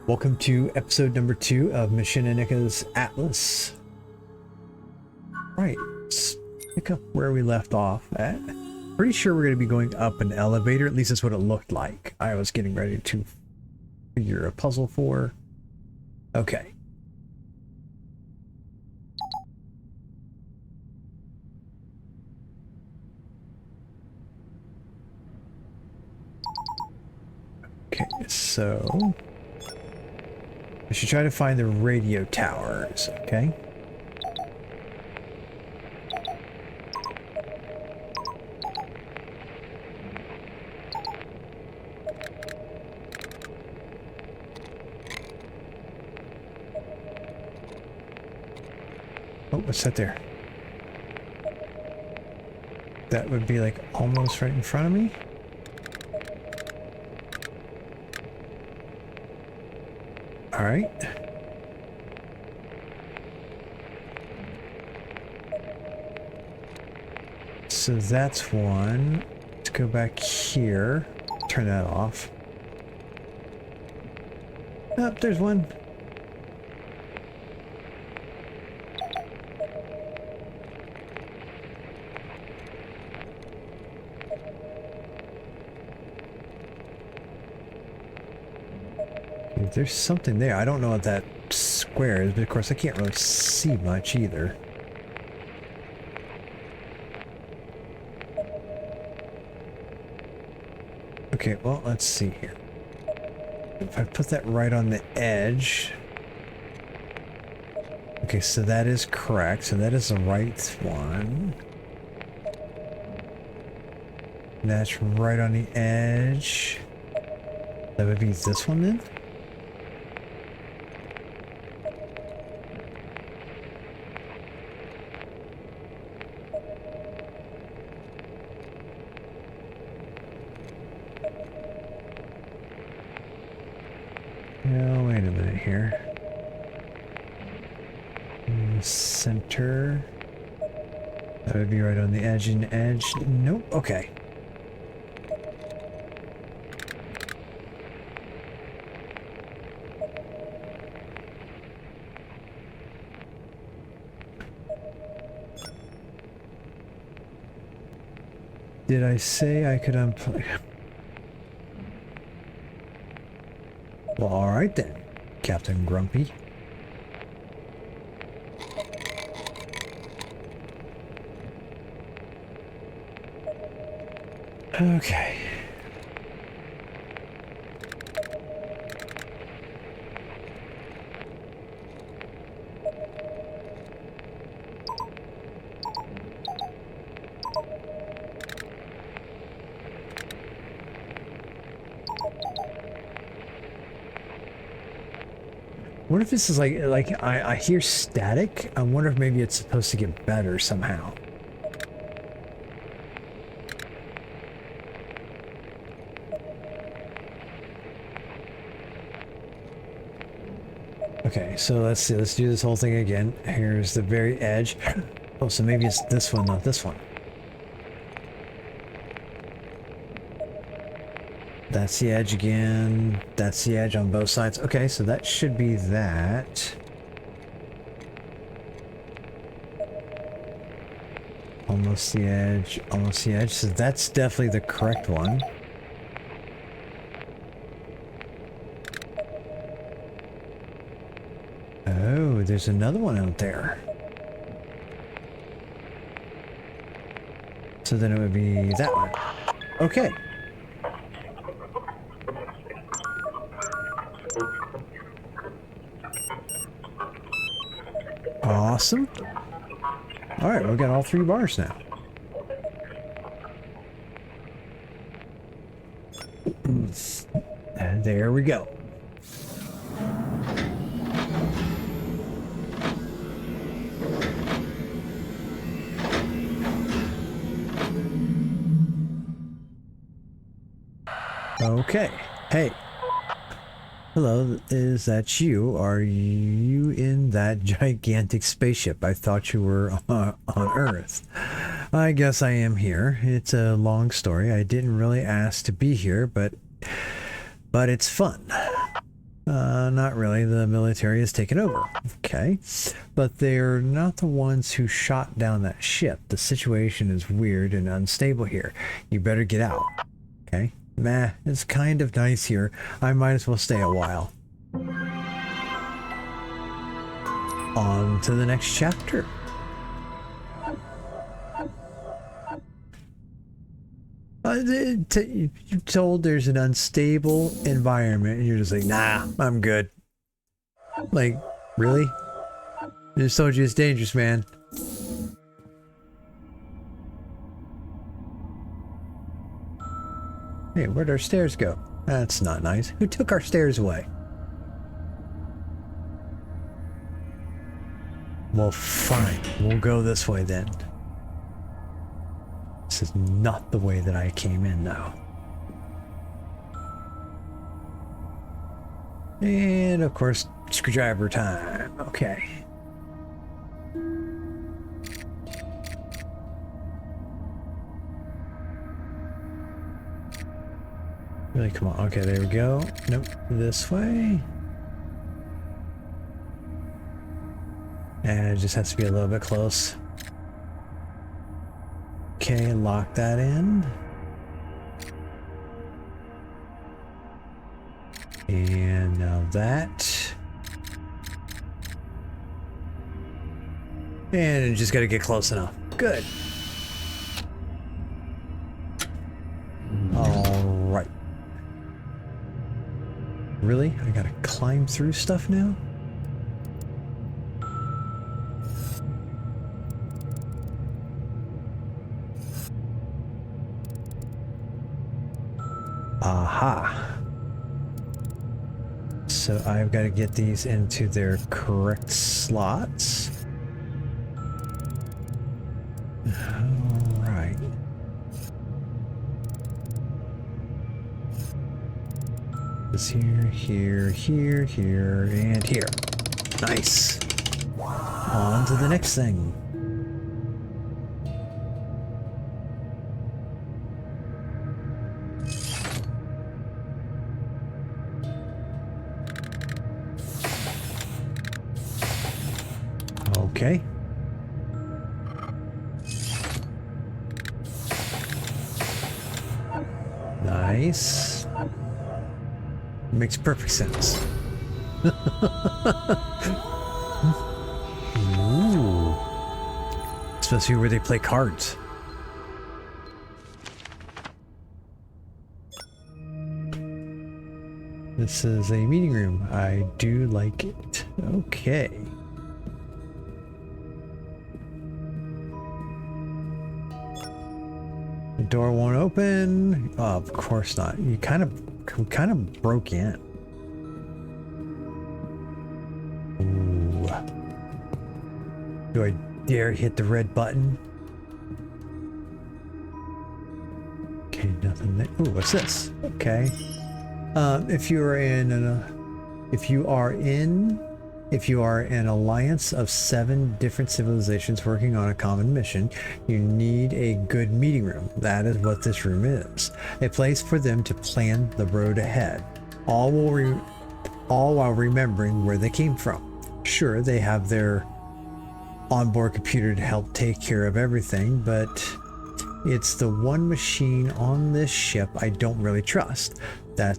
Welcome to episode number 2 of Machinika's Atlas. Right, let's pick up where we left off at. Pretty sure we're going to be going up an elevator, at least that's what it looked like. I was getting ready to figure a puzzle for. Okay. Okay, so I should try to find the radio towers, okay? Oh, what's that there? That would be like almost right in front of me. All right. So that's one. Let's go back here. Turn that off. Oh, there's one. There's something there. I don't know what that square is, but of course I can't really see much either. Okay, well, let's see here. If I put that right on the edge... Okay, so that is correct. So that is the right one. That's right on the edge. That would be this one then? No, wait a minute here. Center. That would be right on the edge and edge. Nope. Okay. Did I say I could unplug? Well, all right then, Captain Grumpy. Okay. What if this is like I hear static? I wonder if maybe it's supposed to get better somehow. Okay, so let's see. Let's do this whole thing again. Here's the very edge. Oh, so maybe it's this one, not this one. That's the edge again. That's the edge on both sides. Okay, so that should be that. Almost the edge, almost the edge. So that's definitely the correct one. Oh, there's another one out there. So then it would be that one. Okay. Awesome. All right, we've got all 3 bars now. And there we go. Okay. Hey. Hello, is that you? Are you in that gigantic spaceship? I thought you were on Earth. I guess I am here. It's a long story. I didn't really ask to be here, but it's fun. not really. The military has taken over. Okay. But they're not the ones who shot down that ship. The situation is weird and unstable here. You better get out. Okay. Meh, it's kind of nice here. I might as well stay a while. On to the next chapter. You're told there's an unstable environment and you're just like, nah, I'm good. Like, really? I just told you it's dangerous, man. Hey, where'd our stairs go? That's not nice. Who took our stairs away? Well, fine. We'll go this way then. This is not the way that I came in, though. And, of course, screwdriver time. Okay. Really, come on. Okay, there we go. Nope, this way. And it just has to be a little bit close. Okay, lock that in. And now that. And just got to get close enough. Good. All right. Really? I got to climb through stuff now? Aha. So I've got to get these into their correct slots. All right. This here, here, here, here, and here. Nice. On to the next thing. Okay. Nice. Makes perfect sense. Ooh. Especially where they play cards. This is a meeting room. I do like it. Okay. The door won't open. Oh, of course not. You kind of broke in. Ooh. Do I dare hit the red button? Okay, nothing there. Ooh, what's this? Okay. If you are an alliance of 7 different civilizations working on a common mission, you need a good meeting room. That is what this room is. A place for them to plan the road ahead, all while remembering where they came from. Sure, they have their onboard computer to help take care of everything, but it's the one machine on this ship I don't really trust. That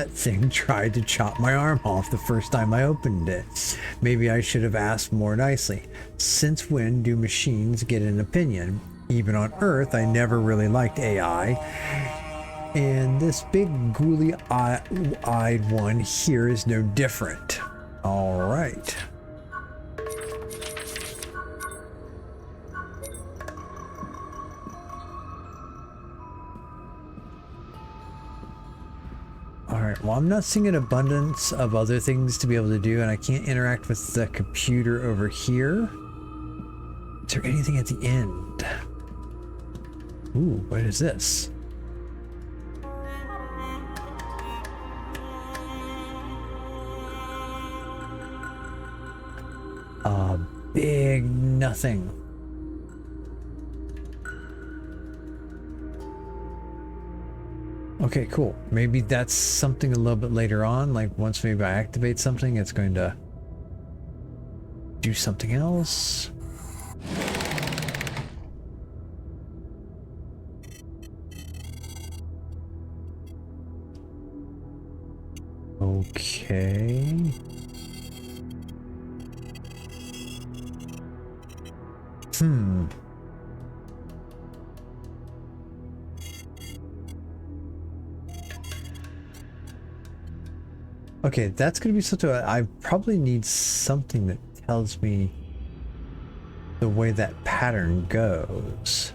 thing tried to chop my arm off the first time I opened it. Maybe I should have asked more nicely. Since when do machines get an opinion? Even on Earth, I never really liked AI. And this big googly-eyed one here is no different. All right. Alright, well, I'm not seeing an abundance of other things to be able to do, and I can't interact with the computer over here. Is there anything at the end? Ooh, what is this? A big nothing. Okay, cool. Maybe that's something a little bit later on, like once maybe I activate something, it's going to do something else. Okay. Okay, that's going to be something I probably need something that tells me the way that pattern goes.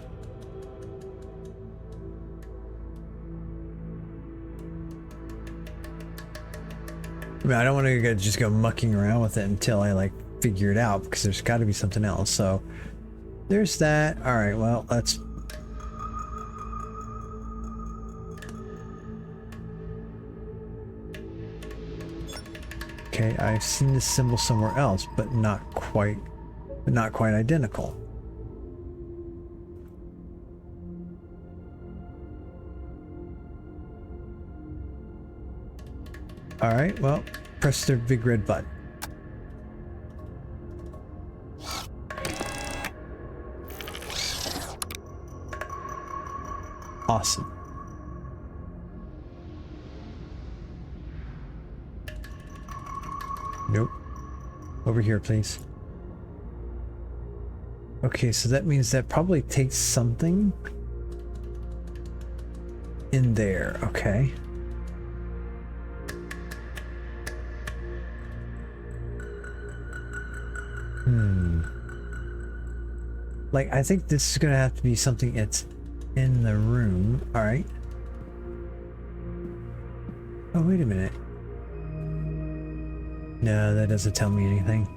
I mean, I don't want to just go mucking around with it until I like figure it out, because there's got to be something else. So there's that. All right, well, let's... Okay, I've seen this symbol somewhere else, but not quite identical. All right, well, press the big red button. Awesome. Nope. Over here, please. Okay, so that means that probably takes something in there. Okay. Like, I think this is gonna have to be something that's in the room. All right. Oh, wait a minute. No, that doesn't tell me anything.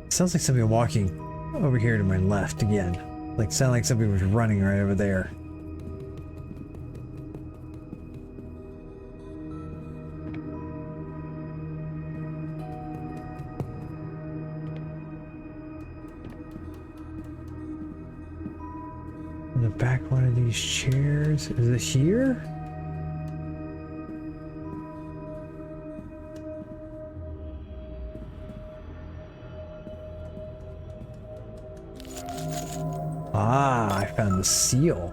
Sounds like somebody walking over here to my left again. Like, sound like somebody was running right over there. In the back one of these chairs. Is it here? Ah, I found the seal.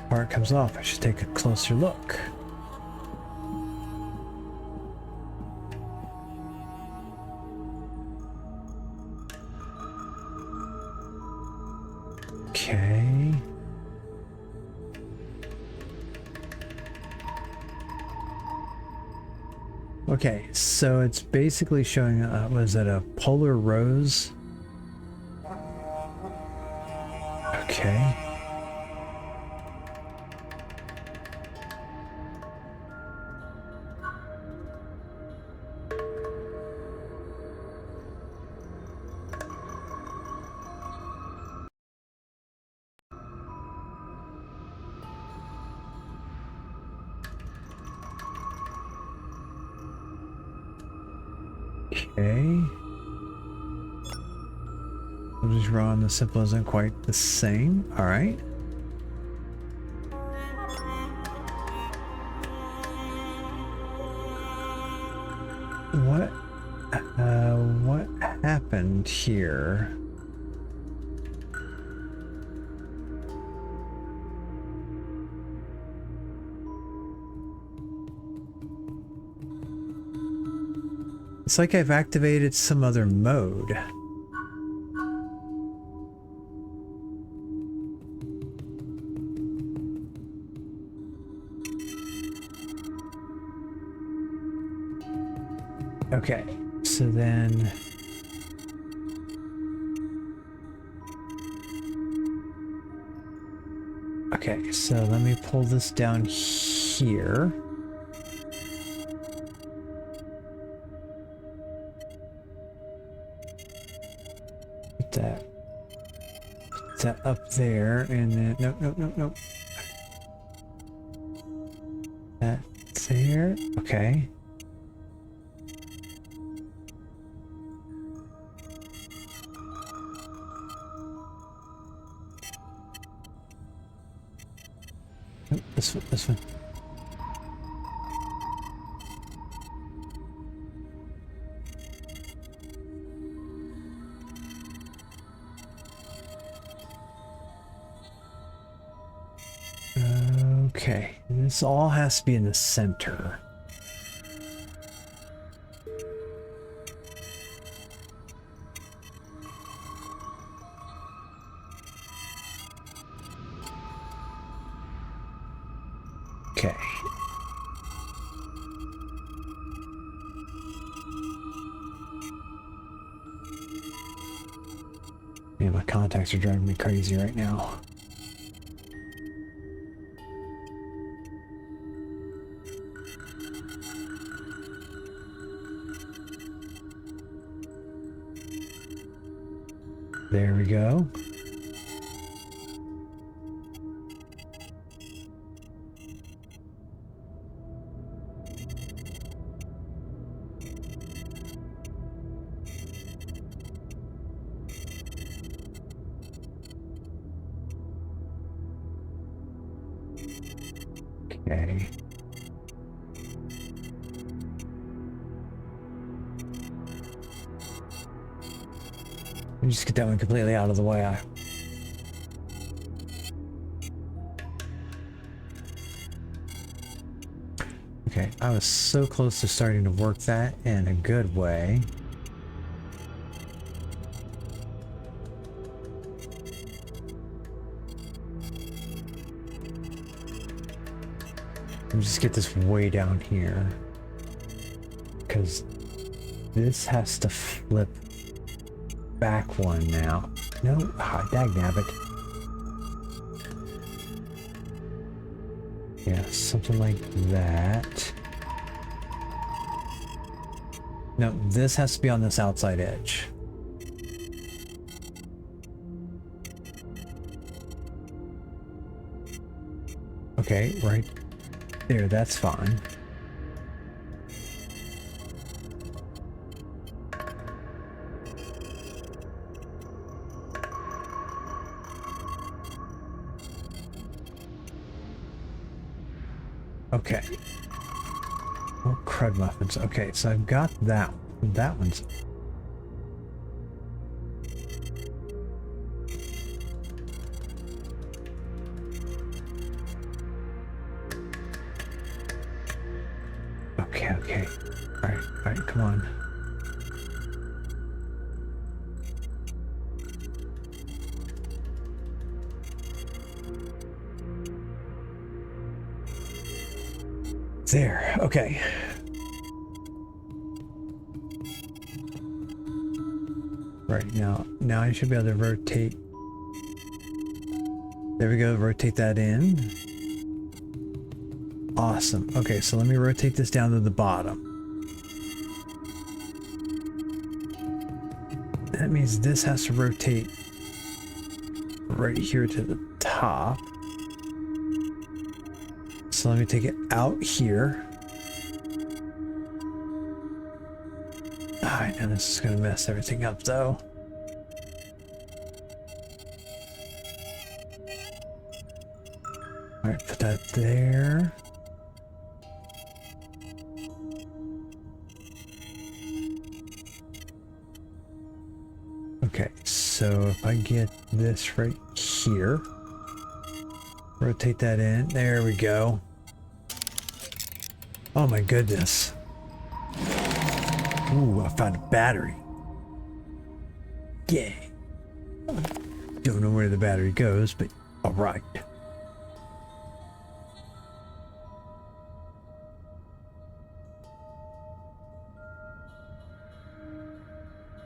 Part comes off. I should take a closer look. Okay. Okay, so it's basically showing, was it a polar rose? Okay. Okay. I'm just wrong. The symbol isn't quite the same. All right. What happened here? It's like I've activated some other mode. Okay, so then... Okay, so let me pull this down here. Put that up there, and then... Nope. That's there. Okay. this one, this one. Okay, this all has to be in the center. Okay. Man, my contacts are driving me crazy right now. There we go. Okay. Let me just get that one completely out of the way. Okay, I was so close to starting to work that in a good way. Let me just get this way down here, because this has to flip back one now. No, dagnabbit. Yeah, something like that. No, this has to be on this outside edge. Okay, right there, that's fine. Okay. Oh, crud muffins. Okay, so I've got that. That one's... Okay, okay. Alright, come on. There, okay. Right, now I should be able to rotate. There we go, rotate that in. Awesome. Okay, so let me rotate this down to the bottom. That means this has to rotate right here to the top. So let me take it out here. I know this is going to mess everything up though. Alright, put that there. Okay, so if I get this right here, rotate that in, there we go. Oh my goodness. Ooh, I found a battery. Yay. Don't know where the battery goes, but all right.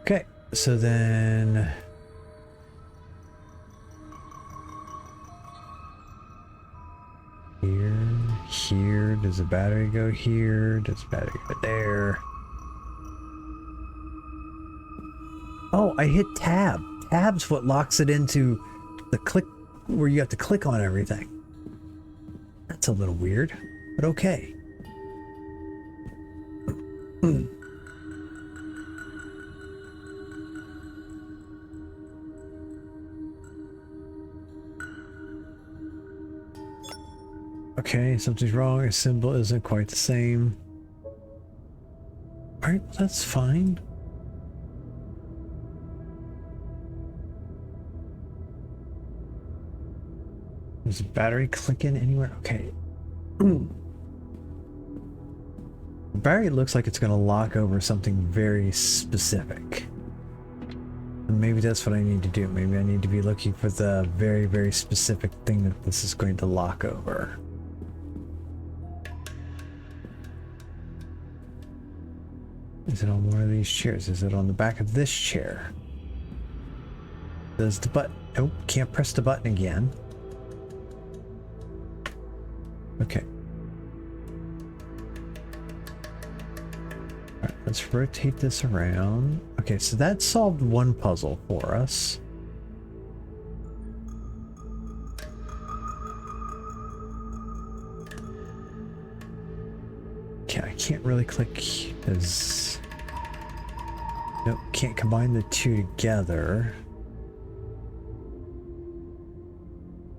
Okay, so then here, does the battery go here? Does the battery go there? Oh, I hit tab. Tab's what locks it into the click where you have to click on everything. That's a little weird, but okay. Okay, something's wrong. A symbol isn't quite the same. Alright, that's fine. Is the battery clicking anywhere? Okay. The battery looks like it's going to lock over something very specific. And maybe that's what I need to do. Maybe I need to be looking for the very, very specific thing that this is going to lock over. Is it on one of these chairs? Is it on the back of this chair? Does the button... Oh, can't press the button again. Okay. Alright, let's rotate this around. Okay, so that solved one puzzle for us. Okay, I can't really click because... Nope, can't combine the two together.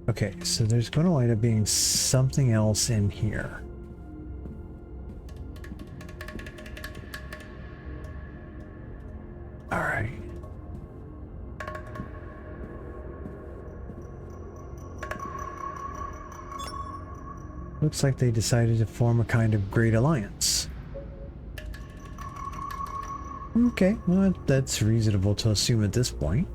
Okay, so there's going to wind up being something else in here. All right. Looks like they decided to form a kind of great alliance. Okay, well, that's reasonable to assume at this point.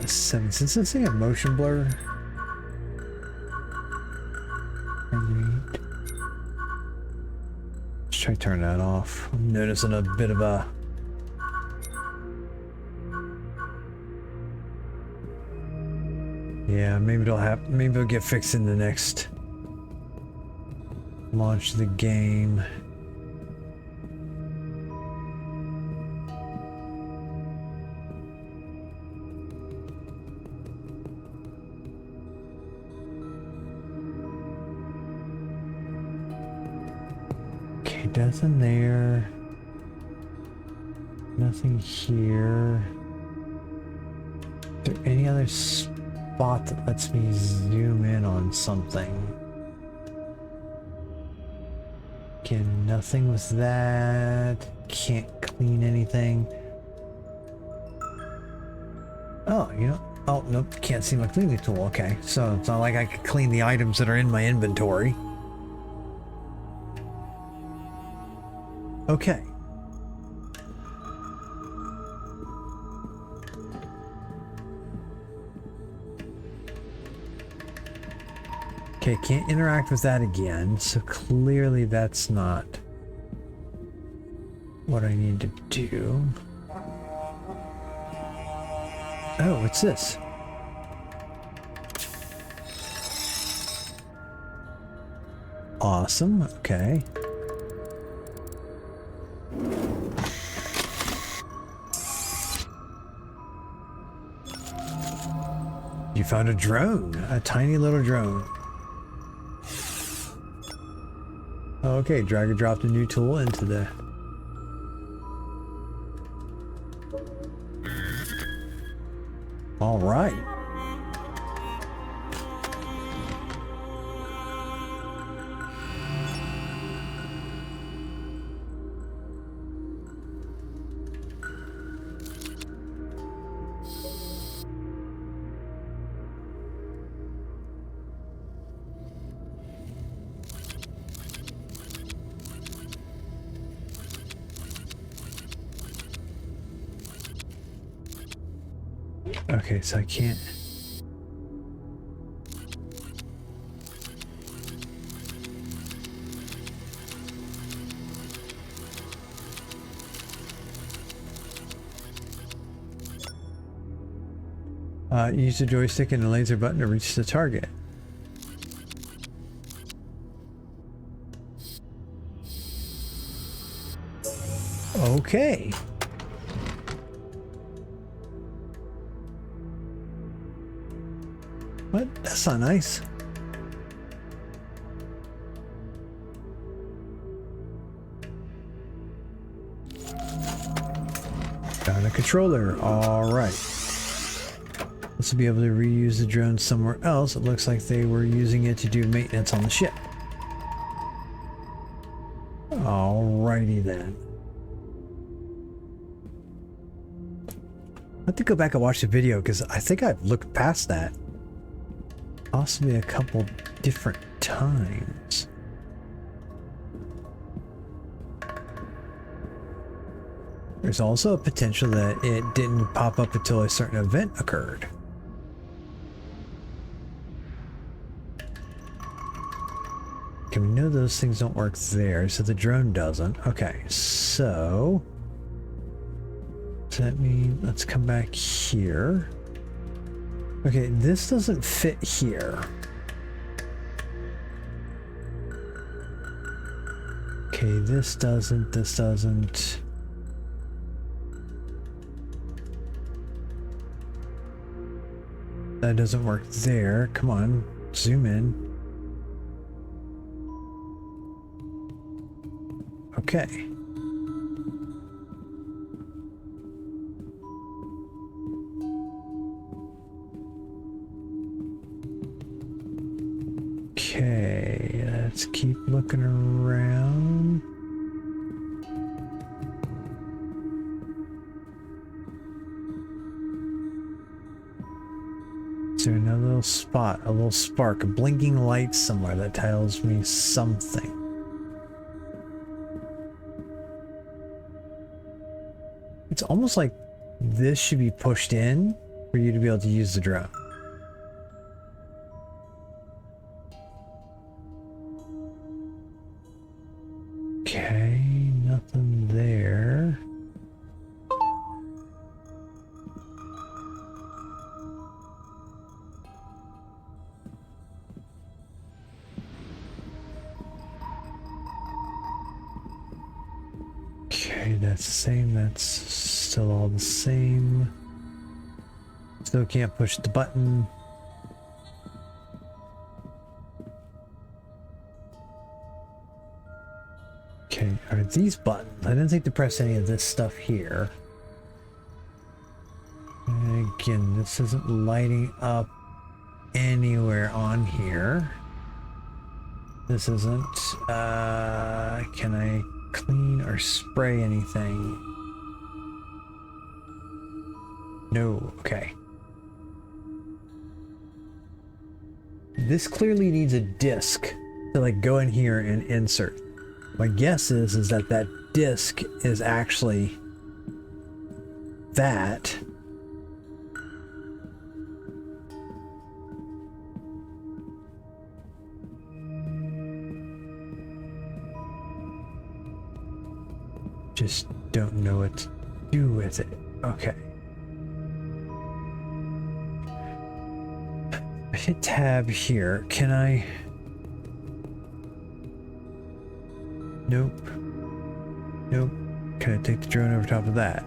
Settings. Does it say a motion blur? Let's try turning that off. I'm noticing a bit of a... Yeah, maybe it'll get fixed in the next launch of the game. Nothing there. Nothing here. Is there any other spot that lets me zoom in on something? Again, nothing with that. Can't clean anything. Oh, you know. Oh, nope. Can't see my cleaning tool. Okay. So it's not like I could clean the items that are in my inventory. Okay. Okay, can't interact with that again, so clearly that's not what I need to do. Oh, what's this? Awesome, okay. You found a drone, a tiny little drone. Okay, drag and drop the new tool into the... All right. Okay, so I can't... use the joystick and the laser button to reach the target. Okay. What? That's not nice. Found a controller. All right. This will be able to reuse the drone somewhere else. It looks like they were using it to do maintenance on the ship. Alrighty then. I have to go back and watch the video because I think I've looked past that. Possibly a couple different times. There's also a potential that it didn't pop up until a certain event occurred. Okay, we know those things don't work there, so the drone doesn't. Okay, so does that mean let's come back here? Okay, this doesn't fit here. Okay, this doesn't, this doesn't. That doesn't work there. Come on, zoom in. Okay. Okay, let's keep looking around. Is there another little spot, a little spark, a blinking light somewhere that tells me something? It's almost like this should be pushed in for you to be able to use the drone. Okay, nothing there. Okay, that's the same. That's still all the same. Still can't push the button. Okay, are these buttons? I didn't think to press any of this stuff here. And again, this isn't lighting up anywhere on here. This isn't. Can I clean or spray anything? No. Okay. This clearly needs a disc to like go in here and insert. My guess is that that disc is actually that. Just don't know what to do with it. Okay. I hit tab here. Can I? Nope. Nope. Can I take the drone over top of that?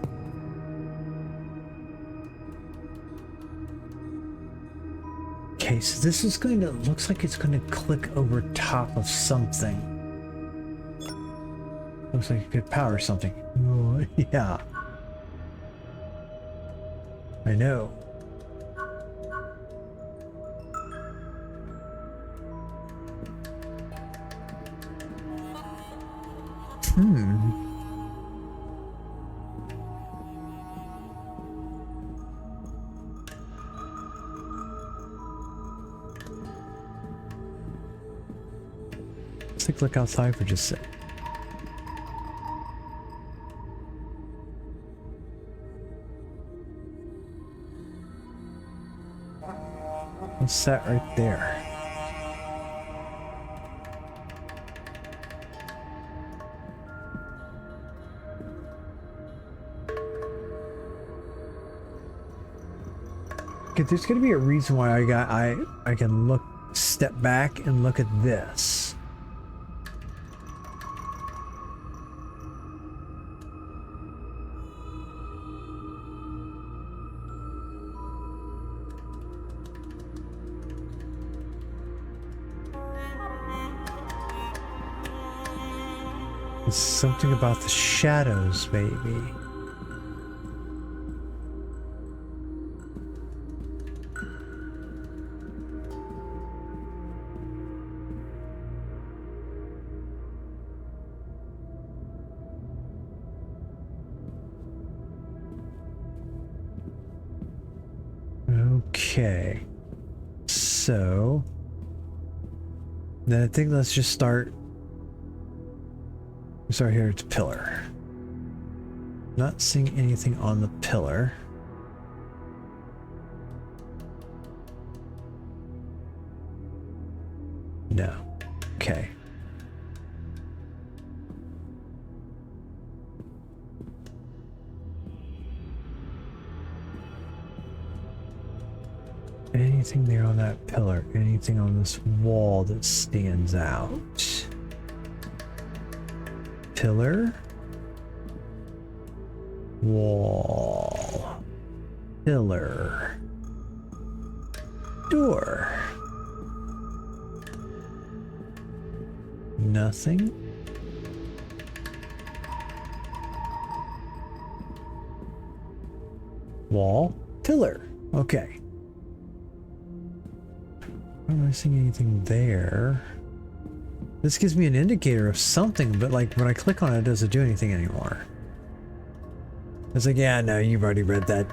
Okay, so this is going to, looks like it's going to click over top of something. Looks like it could power something. Oh, yeah. I know. Let's take a look outside for just a sec. What's that right there? Okay, there's gonna be a reason why I can look, step back and look at this. It's something about the shadows, maybe. Okay. So then I think let's just start here. It's pillar. Not seeing anything on the pillar. No. Okay. Anything there on that pillar? Anything on this wall that stands out? Pillar. Wall. Pillar. Door. Nothing. Wall. Pillar. Okay. I'm not seeing anything there. This gives me an indicator of something, but like when I click on it, it doesn't do anything anymore. It's like, yeah, no, you've already read that.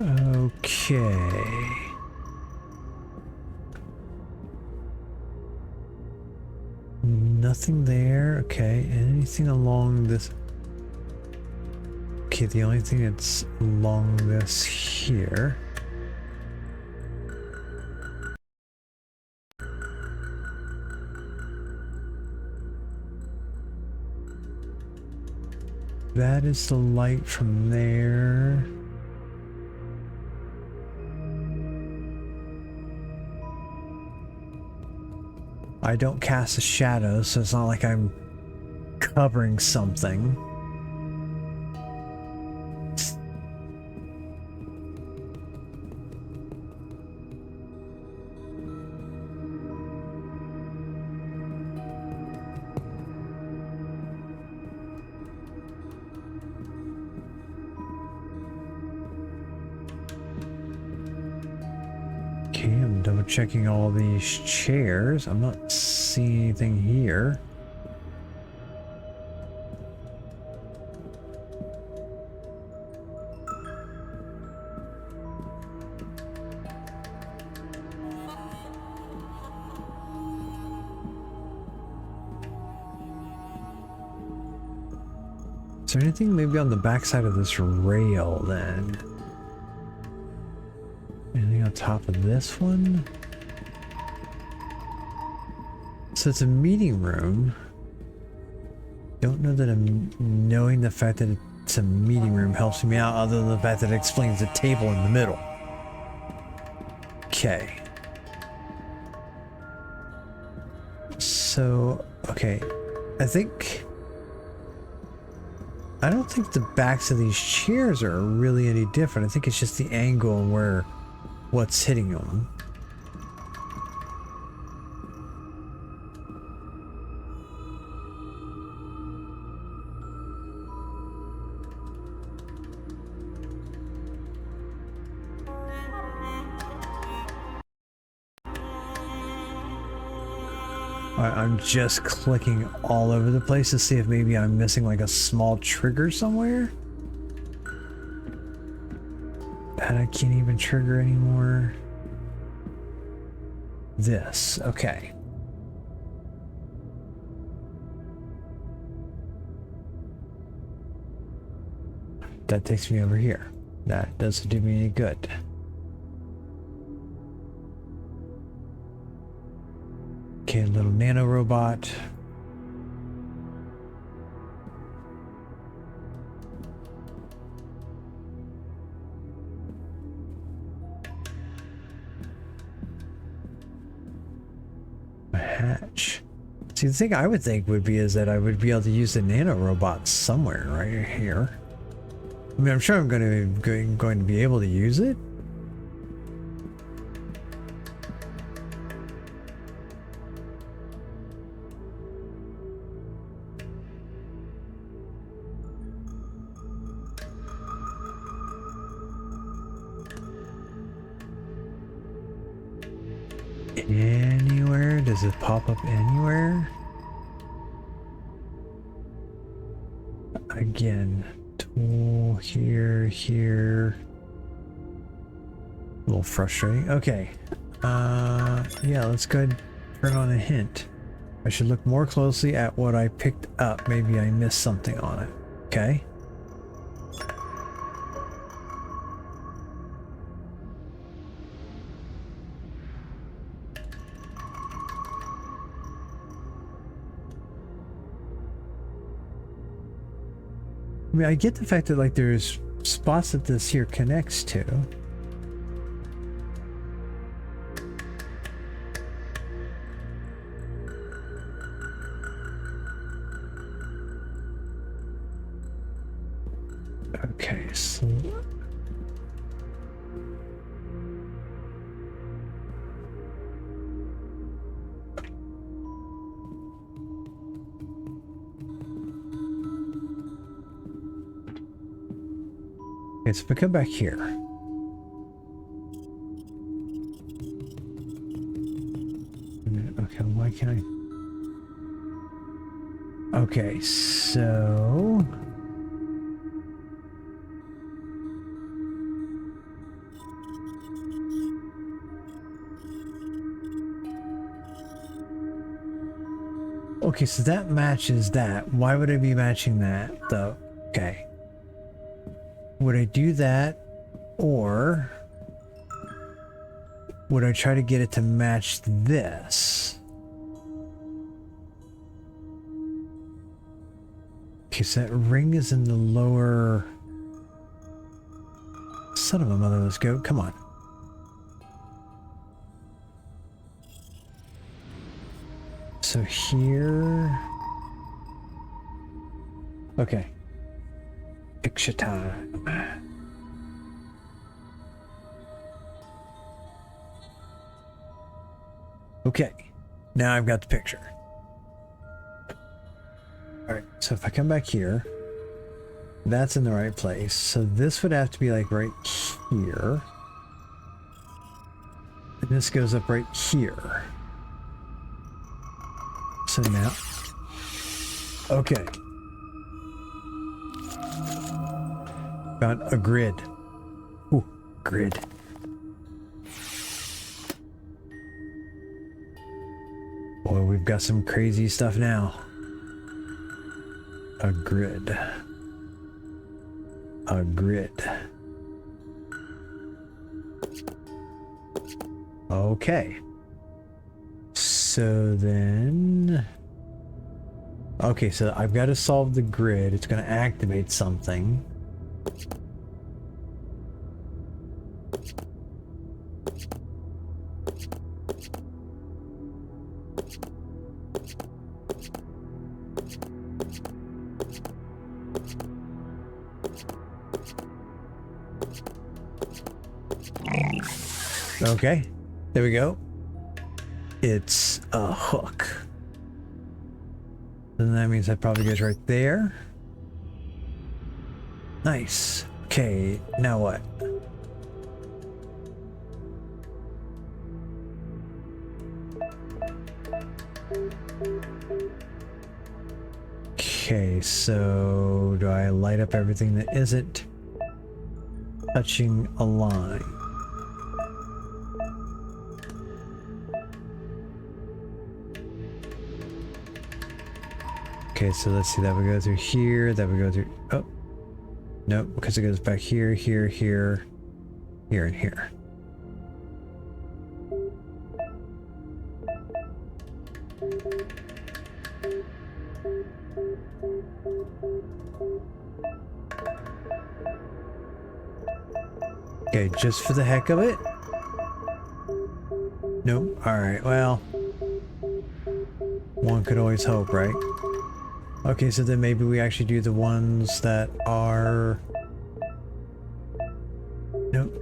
Okay. Nothing there. Okay, anything along this? Okay, the only thing that's along this here. That is the light from there. I don't cast a shadow, so it's not like I'm covering something. Okay, I'm double checking all these chairs. I'm not seeing anything here. Is there anything maybe on the backside of this rail then? Anything on top of this one? So it's a meeting room. Don't know that knowing the fact that it's a meeting room helps me out, other than the fact that it explains the table in the middle. Okay. So, okay. I don't think the backs of these chairs are really any different. I think it's just the angle and where what's hitting them. I'm just clicking all over the place to see if maybe I'm missing like a small trigger somewhere. And I can't even trigger anymore. This, okay. That takes me over here. That doesn't do me any good. Okay, little nano robot. A hatch. See, the thing I would think would be is that I would be able to use the nano robot somewhere right here. I mean, I'm sure I'm going to be able to use it. Anywhere? Does it pop up anywhere? again, tool here, here. A little frustrating. Okay. Yeah, let's go ahead and turn on a hint. I should look more closely at what I picked up. Maybe I missed something on it. Okay. I mean, I get the fact that like there's spots that this here connects to. Okay, so okay, so if we come back here. Okay, why can't I? Okay, so okay, so that matches that. Why would I be matching that though? Okay. Would I do that, or would I try to get it to match this? Okay, so that ring is in the lower... Son of a motherless goat, come on. So here... Okay. Picture time. Okay, now I've got the picture. Alright, so if I come back here, that's in the right place. So this would have to be like right here. And this goes up right here. So now... Okay. Found a grid. Ooh, grid. Boy, we've got some crazy stuff now. A grid. A grid. Okay. So then... Okay, so I've got to solve the grid. It's going to activate something. Okay, there we go. It's a hook. Then that means that probably goes right there. Nice. Okay, now what? Okay, so do I light up everything that isn't touching a line? Okay, so let's see, that would go through here, that would go through... Oh. Nope, because it goes back here, here, here, here, and here. Okay, just for the heck of it? Nope. Alright, well... One could always hope, right? Okay, so then maybe we actually do the ones that are... Nope.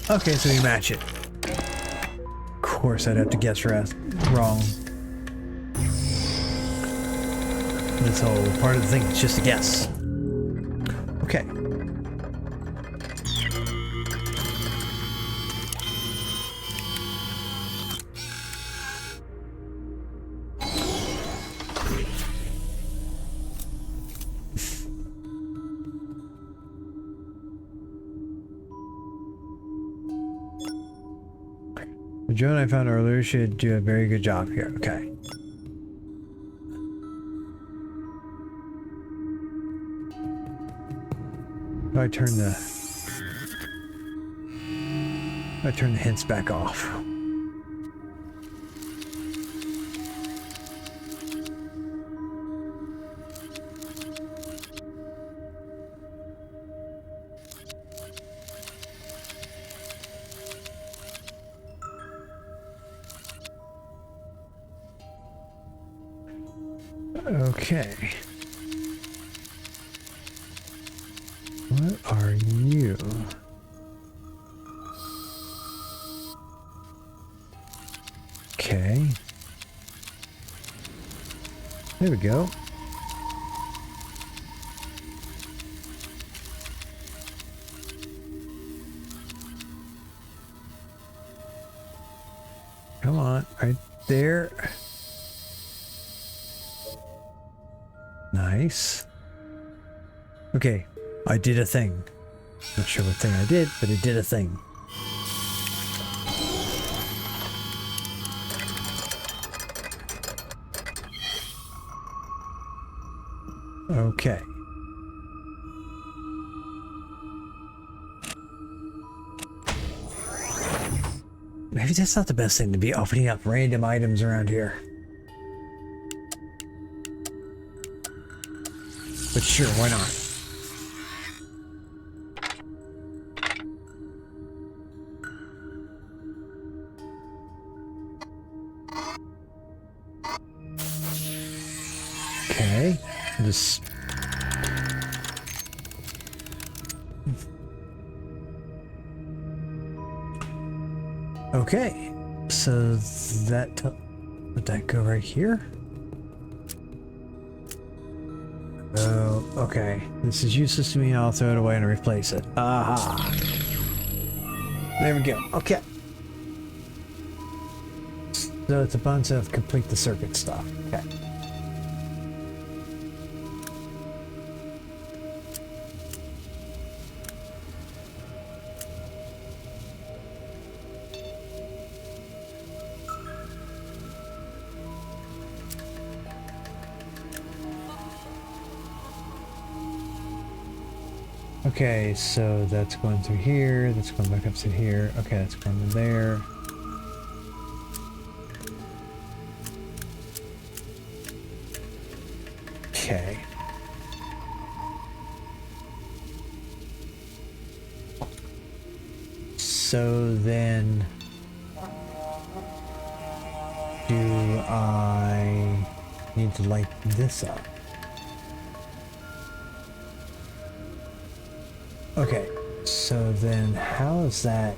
Okay, so you match it. Of course, I'd have to guess wrong. This whole part of the thing is just a guess. Okay. The drone I found earlier should do a very good job here. Okay. I turn the hints back off. Okay. What are you? Okay. There we go. Come on, right there. Nice. Okay, I did a thing. Not sure what thing I did, but it did a thing. Okay. Maybe that's not the best thing to be opening up random items around here. But sure, why not? Okay, just... Okay, so that... Would that go right here? Oh, okay. This is useless to me, I'll throw it away and replace it. Aha! There we go, okay. So it's a bunch of complete the circuit stuff, okay. Okay, so that's going through here, that's going back up to here. Okay, that's going to there. Okay. So then... do I need to light this up? Okay, so then how is that?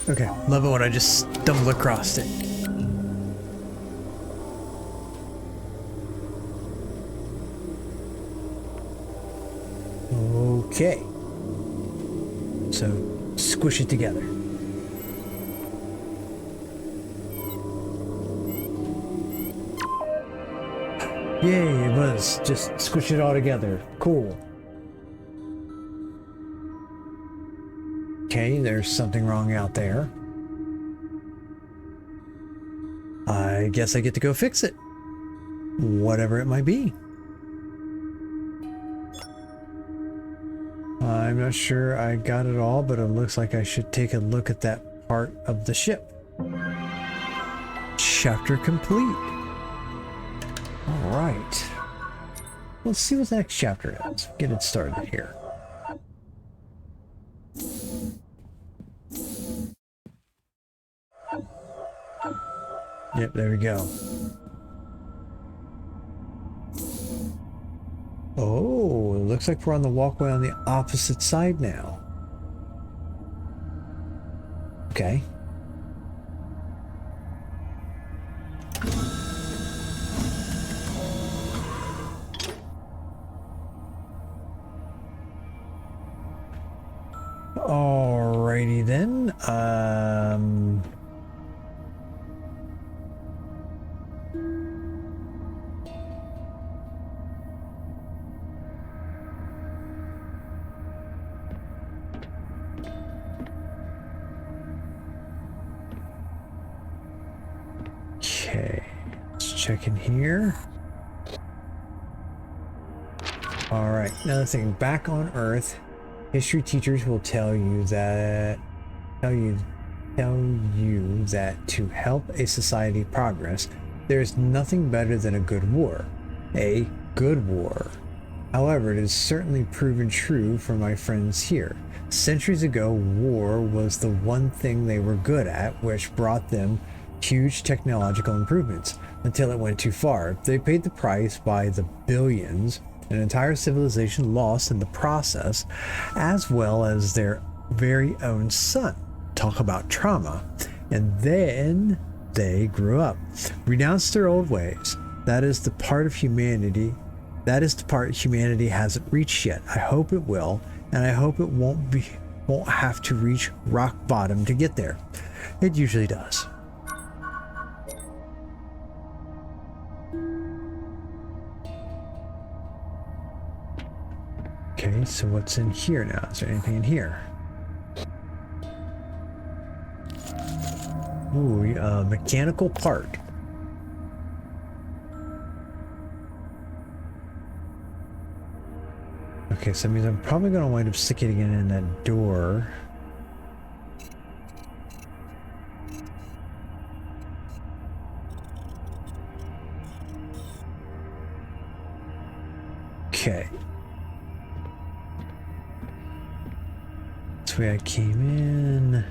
Okay, love it when I just stumble across it. Okay. So, squish it together. Yay, it was. Just squish it all together. Cool. Okay, there's something wrong out there. I guess I get to go fix it. Whatever it might be. I'm not sure I got it all, but it looks like I should take a look at that part of the ship. Chapter complete. All right. Let's see what the next chapter is. Get it started here. Yep, there we go. Oh, it looks like we're on the walkway on the opposite side now. Okay. Alrighty then. Okay, let's check in here. All right, another thing, back on Earth, history teachers will tell you that to help a society progress, there is nothing better than a good war. A good war. However, it is certainly proven true for my friends here. Centuries ago, war was the one thing they were good at, which brought them huge technological improvements until it went too far. They paid the price by the billions, an entire civilization lost in the process, as well as their very own son. Talk about trauma. And then they grew up, renounced their old ways. That is the part humanity hasn't reached yet. I hope it will, and I hope it won't have to reach rock bottom to get there. It usually does. Okay, so what's in here now? Is there anything in here? Ooh, mechanical part. Okay, so that means I'm probably going to wind up sticking it in that door. Okay. That's the way I came in.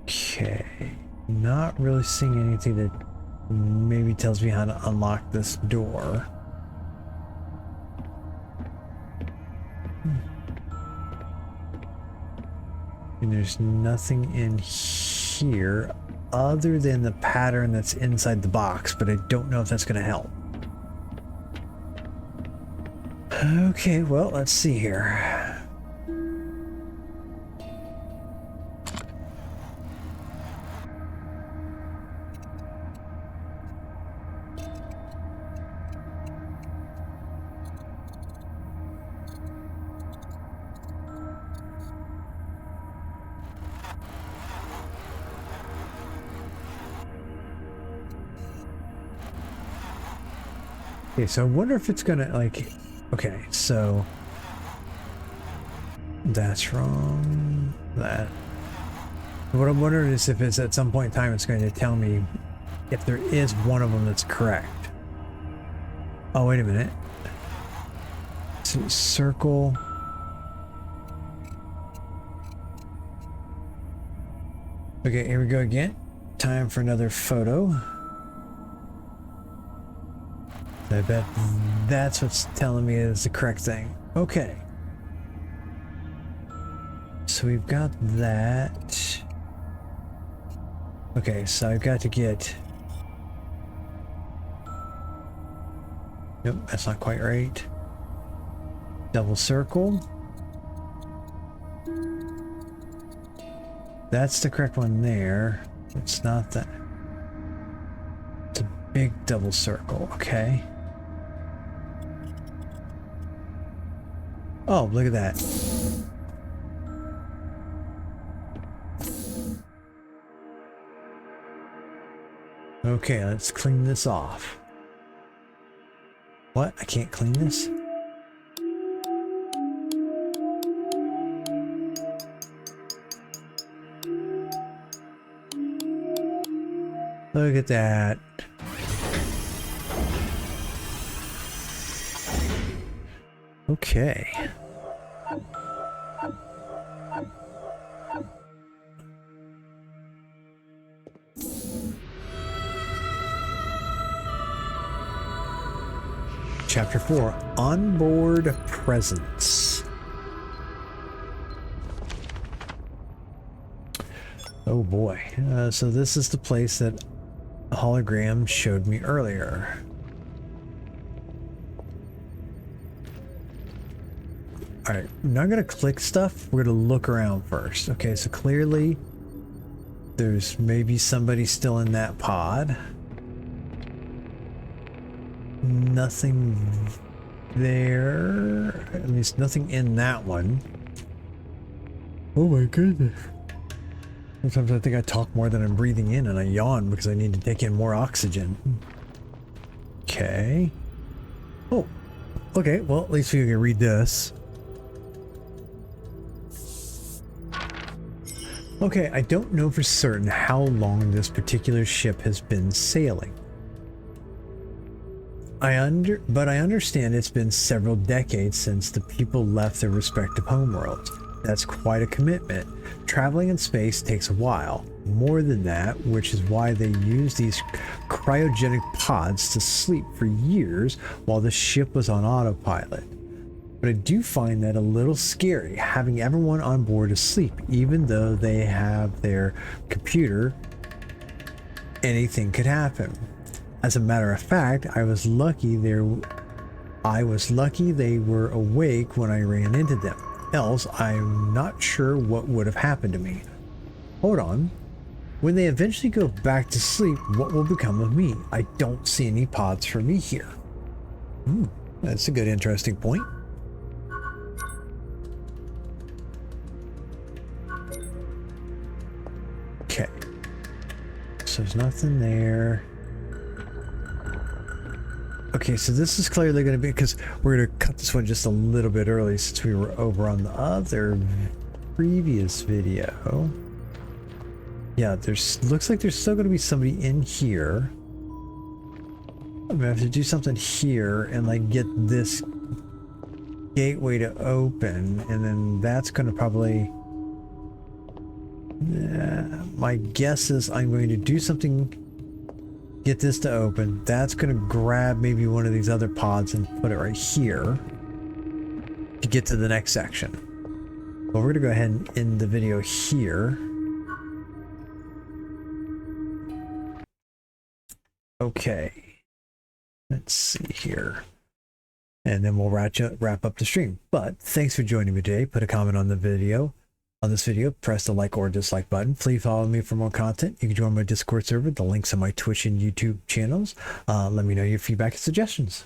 Okay, not really seeing anything that maybe tells me how to unlock this door. And there's nothing in here other than the pattern that's inside the box, but I don't know if that's going to help. Okay, well, let's see here. Okay, so I wonder if it's gonna, like, okay, so that's wrong. That. What I'm wondering is if it's at some point in time it's going to tell me if there is one of them that's correct. Oh, wait a minute. So circle. Okay, here we go again. Time for another photo. I bet that's what's telling me is the correct thing. Okay. So we've got that. Okay, so I've got to get... Nope, that's not quite right. Double circle. That's the correct one there. It's not that. It's a big double circle, okay. Oh, look at that. Okay, let's clean this off. What? I can't clean this? Look at that. Okay. Chapter 4, Onboard Presence. Oh boy. So this is the place that the hologram showed me earlier. All right, I'm not gonna click stuff. We're gonna look around first. Okay, so clearly there's maybe somebody still in that pod. Nothing there. At least nothing in that one. Oh my goodness. Sometimes I think I talk more than I'm breathing in, and I yawn because I need to take in more oxygen. Okay. Oh, okay. Well, at least we can read this. Okay, I don't know for certain how long this particular ship has been sailing. But I understand it's been several decades since the people left their respective homeworlds. That's quite a commitment. Traveling in space takes a while. More than that, which is why they use these cryogenic pods to sleep for years while the ship was on autopilot. But I do find that a little scary, having everyone on board asleep, even though they have their computer. Anything could happen. As a matter of fact, I was lucky they were awake when I ran into them. Else, I'm not sure what would have happened to me. Hold on. When they eventually go back to sleep, what will become of me? I don't see any pods for me here. That's a good, interesting point. Okay. So there's nothing there. Okay, so this is clearly going to be, because we're going to cut this one just a little bit early since we were over on the other previous video. Yeah, looks like there's still going to be somebody in here. I'm going to have to do something here and like get this gateway to open, and then that's going to probably... my guess is I'm going to do something... Get this to open. That's going to grab maybe one of these other pods and put it right here to get to the next section. Well, we're going to go ahead and end the video here. Okay. Let's see here. And then we'll wrap up the stream. But thanks for joining me today. Put a comment on the video. On this video, press the like or dislike button. Please follow me for more content. You can join my Discord server. The links on my Twitch and YouTube channels. Let me know your feedback and suggestions.